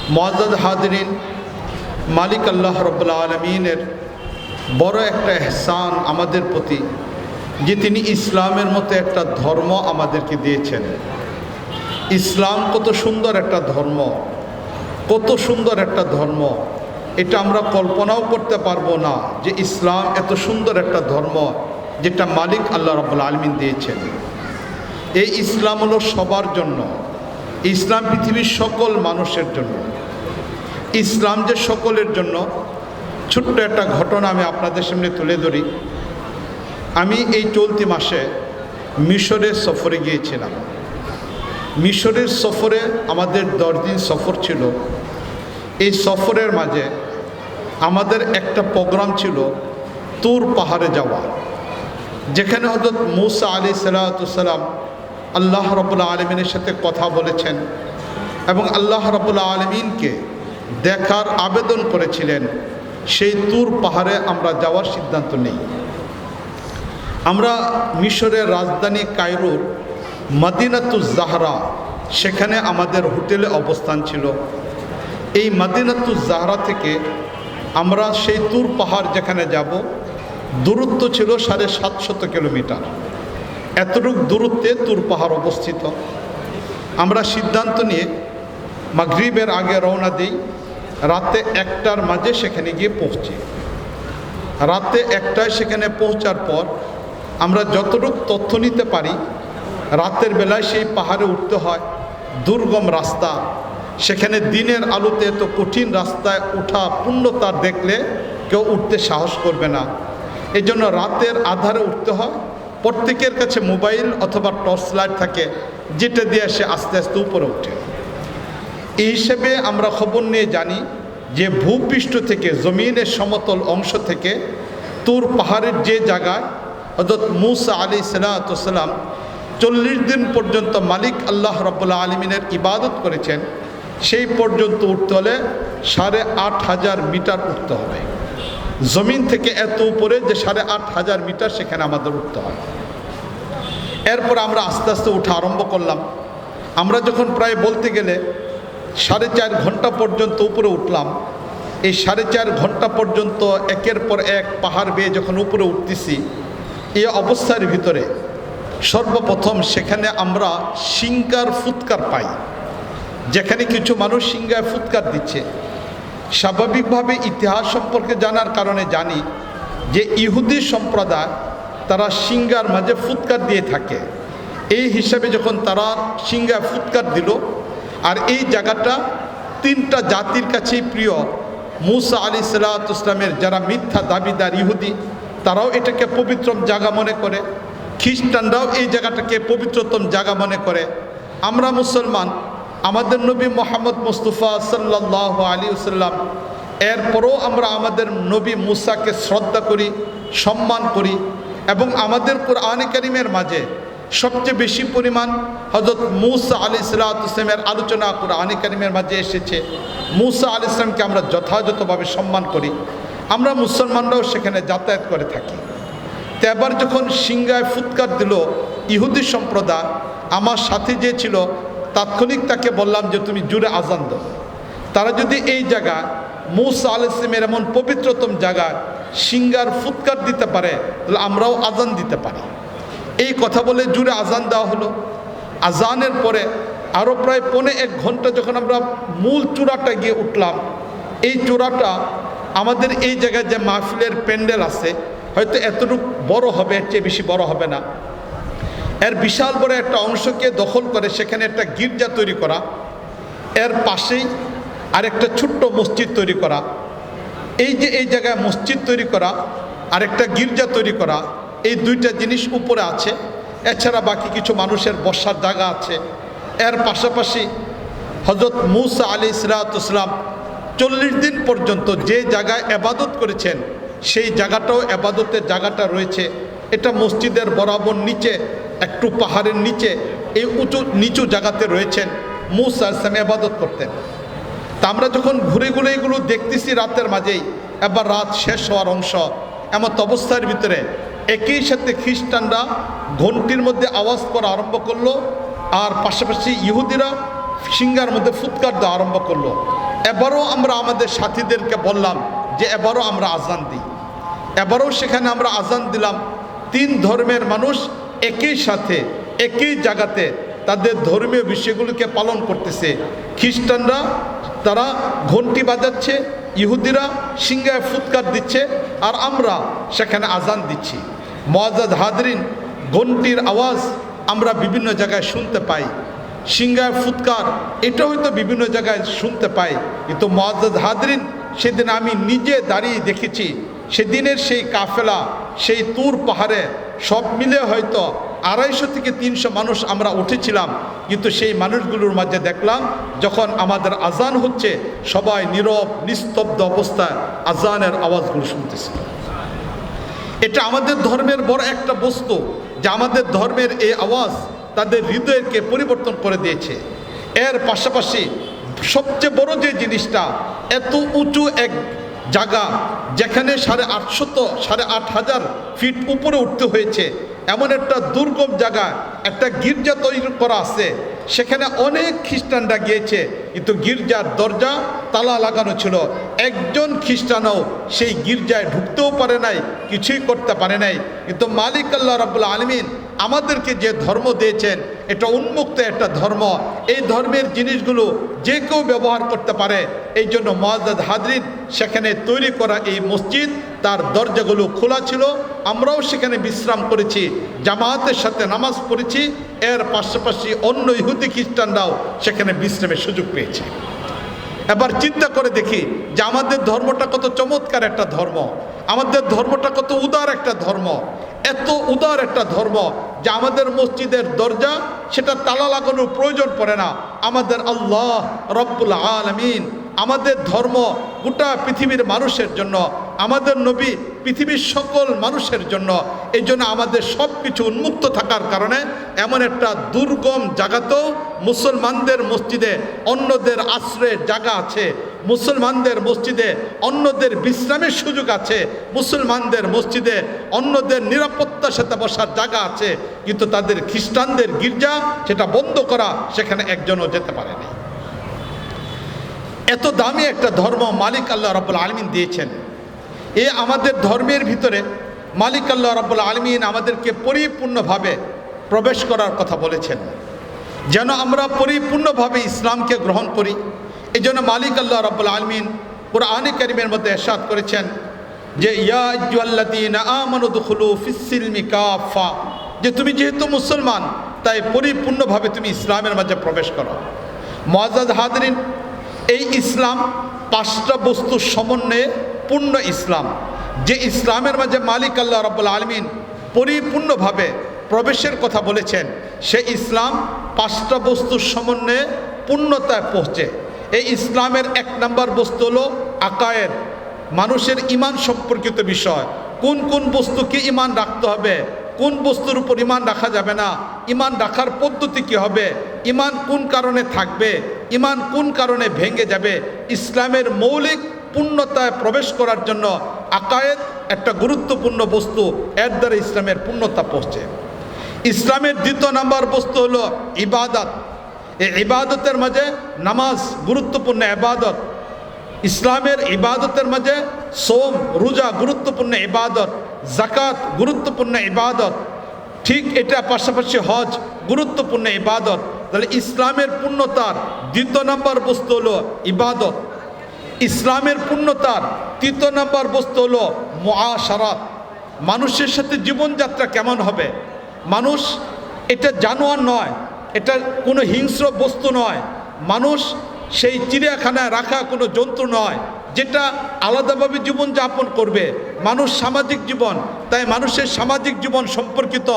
মুআজ্জাজ হাজিরিন, মালিক আল্লাহ রাব্বুল আলামিনের বড় একটা ইহসান আমাদের প্রতি যে তিনি ইসলামের মতো একটা ধর্ম আমাদেরকে দিয়েছেন। ইসলাম কত সুন্দর একটা ধর্ম, কত সুন্দর একটা ধর্ম, এটা আমরা কল্পনাও করতে পারবো না যে ইসলাম এত সুন্দর একটা ধর্ম যেটা মালিক আল্লাহ রাব্বুল আলামিন দিয়েছেন। এই ইসলাম হলো সবার জন্য, ইসলাম পৃথিবীর সকল মানুষের জন্য। ইসলাম যে সকলের জন্য, ছোট্ট একটা ঘটনা আমি আপনাদের সামনে তুলে ধরি। আমি এই চলতি মাসে মিশরের সফরে গিয়েছিলাম। মিশরের সফরে আমাদের 10 দিন সফর ছিল। এই সফরের মাঝে আমাদের একটা প্রোগ্রাম ছিল তুর পাহাড়ে যাওয়া, যেখানে হযরত মূসা আলাইহিস সালাম আল্লাহ রাব্বুল আলামিনের সাথে কথা বলেছেন এবং আল্লাহ রাব্বুল আলামিনকে দেখার আবেদন করেছিলেন। সেই তুর পাহাড়ে আমরা যাওয়ার সিদ্ধান্ত নেই। আমরা মিশরের রাজধানী কায়রোর মদিনাতুজ জাহরা, সেখানে আমাদের হোটেলে অবস্থান ছিল। এই মদিনাতুজ জাহরা থেকে আমরা সেই তুর পাহাড় যেখানে যাব, দূরত্ব ছিল 750 কিলোমিটার। এতটুক দূরত্বে তুর পাহাড় অবস্থিত। আমরা সিদ্ধান্ত নিয়ে মাগরিবের আগে রওনা দিই। রাতে 1টার মাঝে সেখানে গিয়ে পৌঁছি। রাতে 1টায় সেখানে পৌঁছার পর আমরা যতটুকু তথ্য নিতে পারি, রাতের বেলায় সেই পাহাড়ে উঠতে হয়, দুর্গম রাস্তা। সেখানে দিনের আলোতে এত কঠিন রাস্তায় ওঠা পূর্ণতা দেখলে কেউ উঠতে সাহস করবে না। এই জন্য রাতের আধারে উঠতে হয়। প্রত্যেকের কাছে মোবাইল অথবা টর্চ লাইট থাকে, যেটা দিয়ে সে আস্তে আস্তে উপরে ওঠে। এই হিসেবে আমরা খবর নিয়ে জানি যে ভূপৃষ্ঠ থেকে, জমিনের সমতল অংশ থেকে তুর পাহাড়ের যে জায়গায় হযরত মূসা আলাইহিস সালাম 40 দিন পর্যন্ত মালিক আল্লাহ রাব্বুল আলামিনের ইবাদত করেছেন, সেই পর্যন্ত উঠতে হলে 8500 মিটার উঠতে হবে। জমিন থেকে এত উপরে যে 8500 মিটার সেখানে আমাদের উঠতে হয়। এরপর আমরা আস্তে আস্তে উঠা আরম্ভ করলাম। আমরা যখন প্রায় বলতে গেলে 4.5 ঘন্টা পর্যন্ত উপরে উঠলাম। এই 4.5 ঘন্টা পর্যন্ত একের পর এক পাহাড় বেয়ে যখন উপরে উঠতেছি, এই অবস্থার ভিতরে সর্বপ্রথম সেখানে আমরা সিংগার ফুৎকার পাই। যেখানে কিছু মানুষ সিংগায় ফুৎকার দিচ্ছে। স্বাভাবিকভাবে ইতিহাস সম্পর্কে জানার কারণে জানি যে ইহুদি সম্প্রদায় তারা সিংগার মাঝে ফুৎকার দিয়ে থাকে। এই হিসাবে যখন তারা সিংগায় ফুৎকার দিল, আর এই জায়গাটা 3টা জাতির কাছেই প্রিয়। মূসা আলাইহিস সালামের যারা মিথ্যা দাবিদার ইহুদি, তারাও এটাকে পবিত্র জায়গা মনে করে। খ্রিস্টানরাও এই জায়গাটাকে পবিত্রতম জায়গা মনে করে। আমরা মুসলমান, আমাদের নবী মুহাম্মদ মুস্তাফা সাল্লাল্লাহু আলাইহি ওয়াসাল্লাম, এরপরও আমরা আমাদের নবী মূসাকে শ্রদ্ধা করি, সম্মান করি। এবং আমাদের কুরআনে কারীমের মাঝে সবচেয়ে বেশি পরিমাণ হযরত মূসা আলাইহিস সালামের আলোচনা কুরআনে কারীমের মাঝে এসেছে। মূসা আলাইহিস সালামকে আমরা যথাযথভাবে সম্মান করি। আমরা মুসলমানরাও সেখানে যাতায়াত করে থাকি। তো এবার যখন সিংগায় ফুৎকার দিল ইহুদি সম্প্রদায়, আমার সাথে যে ছিল তাৎক্ষণিক তাকে বললাম যে তুমি জুড়ে আজান দাও। তারা যদি এই জায়গায় মূসা আলাইহিস সালামের এমন পবিত্রতম জায়গায় সিংগার ফুৎকার দিতে পারে, তাহলে আমরাও আজান দিতে পারি। এই কথা বলে জুড়ে আজান দেওয়া হলো। আজানের পরে আরও প্রায় 1.25 ঘন্টা যখন আমরা মূল চূড়াটা গিয়ে উঠলাম, এই চূড়াটা আমাদের এই জায়গায় যে মাহফিলের প্যান্ডেল আছে, হয়তো এতটুকু বড় হবে, এর চেয়ে বেশি বড় হবে না। এর বিশাল বড় একটা অংশকে দখল করে সেখানে একটা গির্জা তৈরি করা, এর পাশেই আরেকটা ছোট্ট মসজিদ তৈরি করা। এই যে এই জায়গায় মসজিদ তৈরি করা আর একটা গির্জা তৈরি করা, এই 2টা জিনিস উপরে আছে। এছাড়া বাকি কিছু মানুষের বসার জায়গা আছে। এর পাশাপাশি হযরত মূসা আলাইহিস সালাম 40 দিন পর্যন্ত যে জায়গায় ইবাদত করেছেন, সেই জায়গাটাও ইবাদতের জায়গাটা রয়েছে। এটা মসজিদের বরাবর নিচে, একটু পাহাড়ের নিচে, এই নিচু জায়গাতে রয়েছেন মূসা আলাইহিস সালাম ইবাদত করতেন। তা আমরা যখন ঘুরে ঘুরে এগুলো দেখতেছি রাতের মাঝেই, এবার রাত শেষ হওয়ার অংশ, এমত অবস্থার ভিতরে একই সাথে খ্রিস্টানরা ঘন্টির মধ্যে আওয়াজ করা আরম্ভ করলো, আর পাশাপাশি ইহুদিরা সিংগার মধ্যে ফুৎকার দেওয়া আরম্ভ করলো। এবারও আমরা আমাদের সাথীদেরকে বললাম যে এবারও আমরা আজান দিই। এবারও সেখানে আমরা আজান দিলাম। 3 ধর্মের মানুষ একই সাথে একই জায়গাতে তাদের ধর্মীয় বিষয়গুলোকে পালন করতেছে। খ্রিস্টানরা তারা ঘন্টি বাজাচ্ছে, ইহুদিরা সিংহায় ফুৎকার দিচ্ছে, আর আমরা সেখানে আজান দিচ্ছি। মুআজ্জাজ হাজরিন, ঘন্টির আওয়াজ আমরা বিভিন্ন জায়গায় শুনতে পাই, সিংহায় ফুৎকার এটা হয়তো বিভিন্ন জায়গায় শুনতে পাই, কিন্তু মুআজ্জাজ হাজরিন সেদিন আমি নিজে দাঁড়িয়ে দেখেছি। সেদিনের সেই কাফেলা, সেই তুর পাহাড়ে সব মিলে হয়তো 250 থেকে 300 মানুষ আমরা উঠেছিলাম, কিন্তু সেই মানুষগুলোর মাঝে দেখলাম যখন আমাদের আজান হচ্ছে সবাই নীরব নিস্তব্ধ অবস্থায় আজানের আওয়াজগুলো শুনতেছিল। এটা আমাদের ধর্মের বড় একটা বস্তু, যে আমাদের ধর্মের এই আওয়াজ তাদের হৃদয়কে পরিবর্তন করে দিয়েছে। এর পাশাপাশি সবচেয়ে বড় যে জিনিসটা, এত উঁচু এক জায়গা যেখানে 8,500 ফিট উপরে উঠতে হয়েছে, এমন একটা দুর্গম জায়গায় একটা গির্জা তৈরি করা আছে। সেখানে অনেক খ্রিস্টানরা গিয়েছে, কিন্তু গির্জার দরজা তালা লাগানো ছিল। একজন খ্রিস্টানও সেই গির্জায় ঢুকতেও পারে নাই, কিছুই করতে পারে নাই। কিন্তু মালিক আল্লাহ রাব্বুল আলামিন আমাদেরকে যে ধর্ম দিয়েছেন এটা উন্মুক্ত একটা ধর্ম। এই ধর্মের জিনিসগুলো যে কেউ ব্যবহার করতে পারে। এই জন্য মুআজ্জাজ হাজরিন সেখানে তৈরি করা এই মসজিদ, তার দরজাগুলো খোলা ছিল। আমরাও সেখানে বিশ্রাম করেছি, জামায়াতের সাথে নামাজ পড়েছি। এর পাশাপাশি অন্য ইহুদি খ্রিস্টানরাও সেখানে বিশ্রামের সুযোগ পেয়েছে। এবার চিন্তা করে দেখি যে আমাদের ধর্মটা কত চমৎকার একটা ধর্ম, আমাদের ধর্মটা কত উদার একটা ধর্ম। এত উদার একটা ধর্ম যে আমাদের মসজিদের দরজা সেটা তালা লাগানোর প্রয়োজন পড়ে না। আমাদের আল্লাহ রব্বুল আলামিন আমাদের ধর্ম গোটা পৃথিবীর মানুষের জন্য, আমাদের নবী পৃথিবীর সকল মানুষের জন্য। এই জন্য আমাদের সব কিছু উন্মুক্ত থাকার কারণে এমন একটা দুর্গম জায়গাতেও মুসলমানদের মসজিদে অন্যদের আশ্রয়ের জায়গা আছে, মুসলমানদের মসজিদে অন্যদের বিশ্রামের সুযোগ আছে, মুসলমানদের মসজিদে অন্যদের নিরাপত্তার সাথে বসার জায়গা আছে। কিন্তু তাদের খ্রিস্টানদের গির্জা সেটা বন্ধ করা, সেখানে একজনও যেতে পারেনি। এত দামি একটা ধর্ম মালিক আল্লাহ রাব্বুল আলামিন দিয়েছেন। আমাদের ধর্মের ভিতরে মালিক আল্লাহ রাব্বুল আলামিন আমাদেরকে পরিপূর্ণভাবে প্রবেশ করার কথা বলেছেন, যেন আমরা পরিপূর্ণভাবে ইসলামকে গ্রহণ করি। এই জন্য মালিক আল্লাহ রাব্বুল আলামিন কুরআনে কারীমের মধ্যে ইরশাদ করেছেন যে ইয়া আইয়ুহাল্লাযীনা আমানু দুখুলু ফিস-সিলমি কাফা, যে তুমি যেহেতু মুসলমান তাই পরিপূর্ণভাবে তুমি ইসলামের মাঝে প্রবেশ করো। মুআজ্জাজ হাজরিন, এই ইসলাম 5টা বস্তুর সমন্বয়ে পূর্ণ ইসলাম। যে ইসলামের মাঝে মালিক আল্লাহ রাব্বুল আলামিন পরিপূর্ণভাবে প্রবেশের কথা বলেছেন, সেই ইসলাম 5টা বস্তুর সমন্বয়ে পূর্ণতায় পৌঁছে। এই ইসলামের 1 নম্বর বস্তু হলো আকায়েদ, মানুষের ঈমান সম্পর্কিত বিষয়। কোন কোন বস্তুকে ঈমান রাখতে হবে, কোন বস্তুর উপর ঈমান রাখা যাবে না, ঈমান রাখার পদ্ধতি কী হবে, ঈমান কোন কারণে থাকবে, ঈমান কোন কারণে ভেঙে যাবে। ইসলামের মৌলিক পূর্ণতায় প্রবেশ করার জন্য আকায়েদ একটা গুরুত্বপূর্ণ বস্তু, এর দ্বারা ইসলামের পূর্ণতা পৌঁছে। ইসলামের 2 নম্বর বস্তু হলো ইবাদত। এই ইবাদতের মাঝে নামাজ গুরুত্বপূর্ণ ইবাদত। ইসলামের ইবাদতের মাঝে সোম রোজা গুরুত্বপূর্ণ ইবাদত, যাকাত গুরুত্বপূর্ণ ইবাদত, ঠিক এটা পাশাপাশি হজ গুরুত্বপূর্ণ ইবাদত। তাহলে ইসলামের পূর্ণতার 2 নম্বর বস্তু হলো ইবাদত। ইসলামের পূর্ণতার 3 নম্বর বস্তু হলো মুআশারাত, মানুষের সাথে জীবনযাত্রা কেমন হবে। মানুষ এটা জানোয়ার নয়, এটা কোনো হিংস্র বস্তু নয়, মানুষ সেই চিড়িয়াখানায় রাখা কোনো জন্তু নয় যেটা আলাদাভাবে জীবনযাপন করবে। মানুষ সামাজিক জীবন, তাই মানুষের সামাজিক জীবন সম্পর্কিত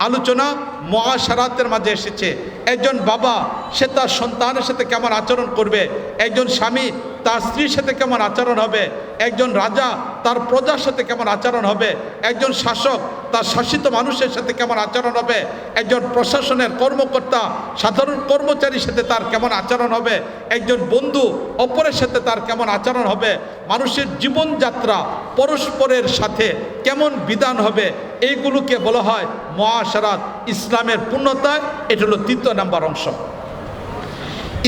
আলোচনা মুআশারাতের মাঝে এসেছে। একজন বাবা সে তার সন্তানের সাথে কেমন আচরণ করবে, একজন স্বামী তার স্ত্রীর সাথে কেমন আচরণ হবে, একজন রাজা তার প্রজার সাথে কেমন আচরণ হবে, একজন শাসক তার শাসিত মানুষের সাথে কেমন আচরণ হবে, একজন প্রশাসনের কর্মকর্তা সাধারণ কর্মচারীর সাথে তার কেমন আচরণ হবে, একজন বন্ধু অপরের সাথে তার কেমন আচরণ হবে, মানুষের জীবনযাত্রা পরস্পরের সাথে কেমন বিধান হবে, এইগুলোকে বলা হয় মুআশারাত। ইসলামের পূর্ণতায় এটা হলো 3 নম্বর অংশ।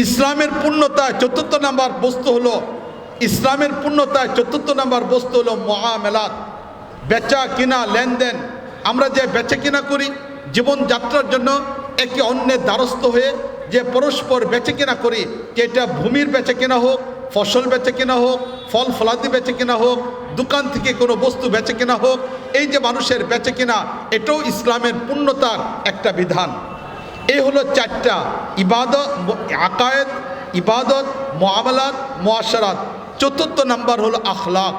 ইসলামের পূর্ণতায় চতুর্থ নাম্বার বস্তু হলো ইসলামের পূর্ণতায় চতুর্থ নাম্বার বস্তু হলো মুআমালাত, বেচা কিনা লেনদেন। আমরা যে বেচা কিনা করি জীবনযাত্রার জন্য একে অন্যের দ্বারস্থ হয়ে যে পরস্পর বেচে কেনা করি, যে এটা ভূমির বেচে কেনা হোক, ফসল বেচে কেনা হোক, ফল ফলাদি বেচে কেনা হোক, দোকান থেকে কোনো বস্তু বেচে কেনা হোক, এই যে মানুষের বেচে কেনা, এটাও ইসলামের পূর্ণতার একটা বিধান। এই হলো চারটা ইবাদত, আকায়েদ, ইবাদত, মুআমালাত, মুআশারাত। চতুর্থ নাম্বার হলো আখলাক।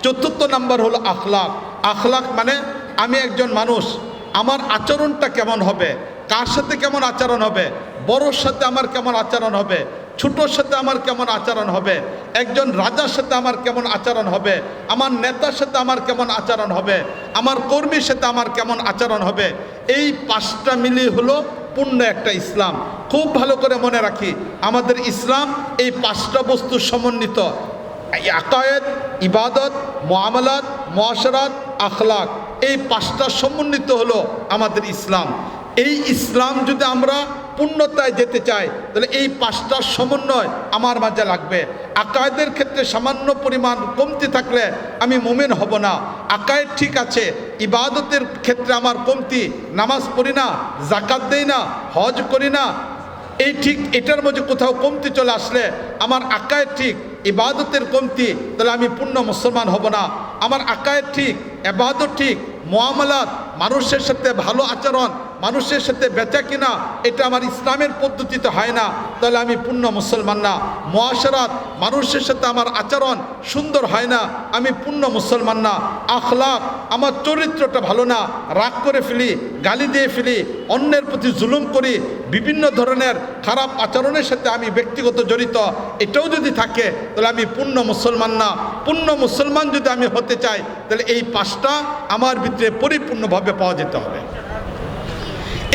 চতুর্থ নাম্বার হলো আখলাক। আখলাক মানে আমি একজন মানুষ, আমার আচরণটা কেমন হবে, কার সাথে কেমন আচরণ হবে, বড়োর সাথে আমার কেমন আচরণ হবে, ছোটোর সাথে আমার কেমন আচরণ হবে, একজন রাজার সাথে আমার কেমন আচরণ হবে, আমার নেতার সাথে আমার কেমন আচরণ হবে, আমার কর্মীর সাথে আমার কেমন আচরণ হবে। এই পাঁচটা মিলিয়ে হলো পূর্ণ একটা ইসলাম। খুব ভালো করে মনে রাখি, আমাদের ইসলাম এই পাঁচটা বস্তু সমন্বিত। আকায়েদ, ইবাদত, মুআমালাত, মুআশারাত, আখলাক, এই পাঁচটা সমন্বিত হলো আমাদের ইসলাম। এই ইসলাম যদি আমরা পূর্ণতায় যেতে চাই তাহলে এই পাঁচটার সমন্বয় আমার মাঝে লাগবে। আকায়েদের ক্ষেত্রে সামান্য পরিমাণ কমতি থাকলে আমি মুমিন হব না। আকায়েদ ঠিক আছে, ইবাদতের ক্ষেত্রে আমার কমতি, নামাজ পড়ি না, যাকাত দেই না, হজ করি না, এই ঠিক এটার মধ্যে কোথাও কমতি চলে আসলে আমার আকায়েদ ঠিক, ইবাদতের কমতি, তাহলে আমি পূর্ণ মুসলমান হব না। আমার আকায়েদ ঠিক, ইবাদত ঠিক, মুআমালাত, মানুষের সাথে ভালো আচরণ, মানুষের সাথে বেচা কিনা, এটা আমার ইসলামের পদ্ধতিতে হয় না, তাহলে আমি পূর্ণ মুসলমান না। মুআশারাত, মানুষের সাথে আমার আচরণ সুন্দর হয় না, আমি পূর্ণ মুসলমান না। আখলাক, আমার চরিত্রটা ভালো না, রাগ করে ফেলি, গালি দিয়ে ফেলি, অন্যের প্রতি জুলুম করি, বিভিন্ন ধরনের খারাপ আচরণের সাথে আমি ব্যক্তিগত জড়িত, এটাও যদি থাকে তাহলে আমি পূর্ণ মুসলমান না। পূর্ণ মুসলমান যদি আমি হতে চাই তাহলে এই পাঁচটা আমার ভিতরে পরিপূর্ণভাবে পাওয়া যেতে হবে।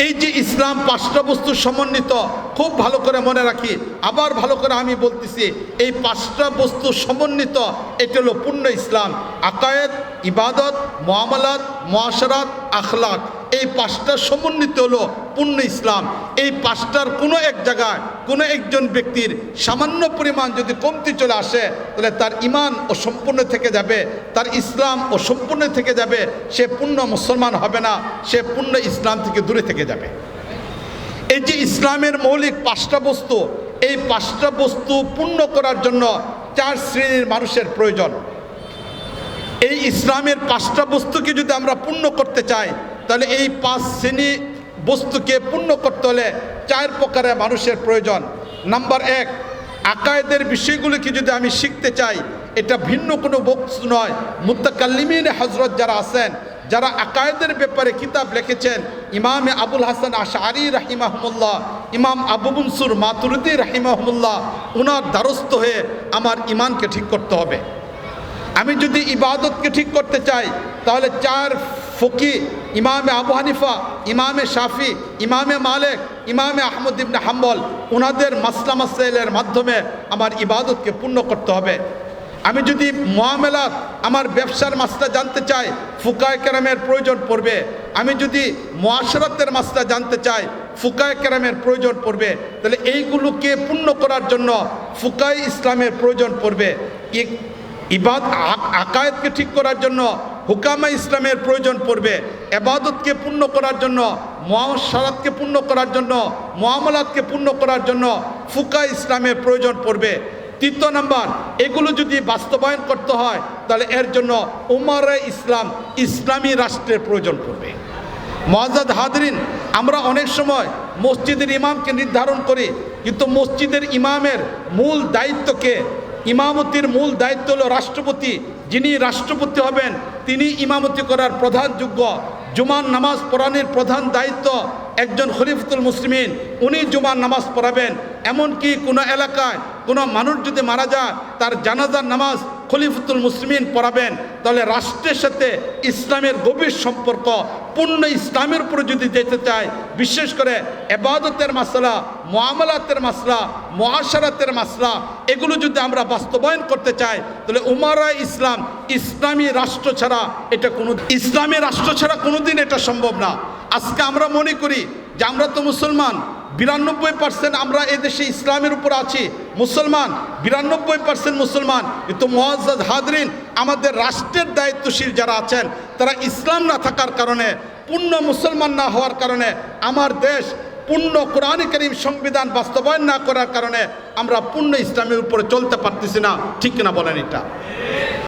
এই যে ইসলাম পাঁচটা বস্তু সমন্বিত, খুব ভালো করে মনে রাখি, আবার ভালো করে আমি বলতেছি, এই পাঁচটা বস্তু সমন্বিত, এটা হলো পূর্ণ ইসলাম। আকায়েদ, ইবাদত, মুআমালাত, মুআশারাত, আখলাক, এই পাঁচটা সমন্বিত হলো পূর্ণ ইসলাম। এই পাঁচটার কোনো এক জায়গায় কোনো একজন ব্যক্তির সামান্য পরিমাণ যদি কমতি চলে আসে তাহলে তার ঈমান অসম্পূর্ণ থেকে যাবে, তার ইসলাম অসম্পূর্ণ থেকে যাবে, সে পূর্ণ মুসলমান হবে না, সে পূর্ণ ইসলাম থেকে দূরে থেকে যাবে। এই যে ইসলামের মৌলিক পাঁচটা বস্তু, এই পাঁচটা বস্তু পূর্ণ করার জন্য চার শ্রেণীর মানুষের প্রয়োজন। এই ইসলামের পাঁচটা বস্তুকে যদি আমরা পূর্ণ করতে চাই তাহলে এই পাঁচ শ্রেণী বস্তুকে পূর্ণ করতে হলে চার প্রকারের মানুষের প্রয়োজন। নাম্বার এক, আকায়েদের বিষয়গুলিকে যদি আমি শিখতে চাই, এটা ভিন্ন কোনো বস্তু নয়, মুতাকাল্লিমিন হযরত যারা আছেন, যারা আকায়েদের ব্যাপারে কিতাব লিখেছেন, ইমাম আবুল হাসান আশআরী রাহিমাহুল্লাহ, ইমাম আবু মনসুর মাতুরিদি রাহিমাহুল্লাহ, ওনার দ্বারস্থ হয়ে আমার ঈমানকে ঠিক করতে হবে। আমি যদি ইবাদতকে ঠিক করতে চাই তাহলে চার ফকি, ইমামে আবু হানিফা, ইমামে শাফি, ইমামে মালিক, ইমামে আহমদ ইবনে হাম্বল, ওনাদের মাসলা মাসাইলের মাধ্যমে আমার ইবাদতকে পূর্ণ করতে হবে। আমি যদি মুআমালাত, আমার ব্যবসার মাসলা জানতে চাই, ফুকায়ে কেরামের প্রয়োজন পড়বে। আমি যদি মুআশারাতের মাসলা জানতে চাই, ফুকায়ে কেরামের প্রয়োজন পড়বে। তাহলে এইগুলোকে পূর্ণ করার জন্য ফুকায়ে ইসলামের প্রয়োজন পড়বে। আকায়েদকে ঠিক করার জন্য হুকামা ইসলামের প্রয়োজন পড়বে। ইবাদতকে পূর্ণ করার জন্য, মুআশারাতকে পূর্ণ করার জন্য, মুআমালাতকে পূর্ণ করার জন্য ফুকায়ে ইসলামের প্রয়োজন পড়বে। তৃতীয় নাম্বার, এগুলো যদি বাস্তবায়ন করতে হয় তাহলে এর জন্য উমারায়ে ইসলাম, ইসলামী রাষ্ট্রের প্রয়োজন পড়বে। মুআজ্জাজ হাজরিন, আমরা অনেক সময় মসজিদের ইমামকে নির্ধারণ করি, কিন্তু মসজিদের ইমামের মূল দায়িত্বকে, ইমামতির মূল দায়িত্ব হলো রাষ্ট্রপতি। যিনি রাষ্ট্রপতি হবেন তিনি ইমামতি করার প্রধান যোগ্য। জুমার নামাজ পড়ানোর প্রধান দায়িত্ব একজন খলিফাতুল মুসলিমিন, উনি জুমার নামাজ পড়াবেন। এমনকি কোনো এলাকায় কোনো মানুষ যদি মারা যায় তার জানাজার নামাজ খলিফাতুল মুসলিমিন পড়াবেন। তাহলে রাষ্ট্রের সাথে ইসলামের গভীর সম্পর্ক, পূর্ণ ইসলামের উপরে যদি যেতে চায়, বিশেষ করে ইবাদতের মাসলা, মুআমালাতের মাসলা, মুআশারাতের মাসলা, এগুলো যদি আমরা বাস্তবায়ন করতে চাই তাহলে উমারায়ে ইসলাম, ইসলামী রাষ্ট্র ছাড়া এটা কোনো, ইসলামী রাষ্ট্র ছাড়া কোনোদিন এটা সম্ভব না। আজকে আমরা মনে করি যে আমরা তো মুসলমান, 92% আমরা এদেশে ইসলামের উপর আছি, মুসলমান 92% মুসলমান। কিন্তু মুআজ্জাজ হাজরিন, আমাদের রাষ্ট্রের দায়িত্বশীল যারা আছেন তারা ইসলাম না থাকার কারণে, পূর্ণ মুসলমান না হওয়ার কারণে, আমার দেশ পূর্ণ কোরআন কারীম সংবিধান বাস্তবায়ন না করার কারণে আমরা পূর্ণ ইসলামের উপরে চলতে পারতেছি না। ঠিক কিনা বলেন? এটা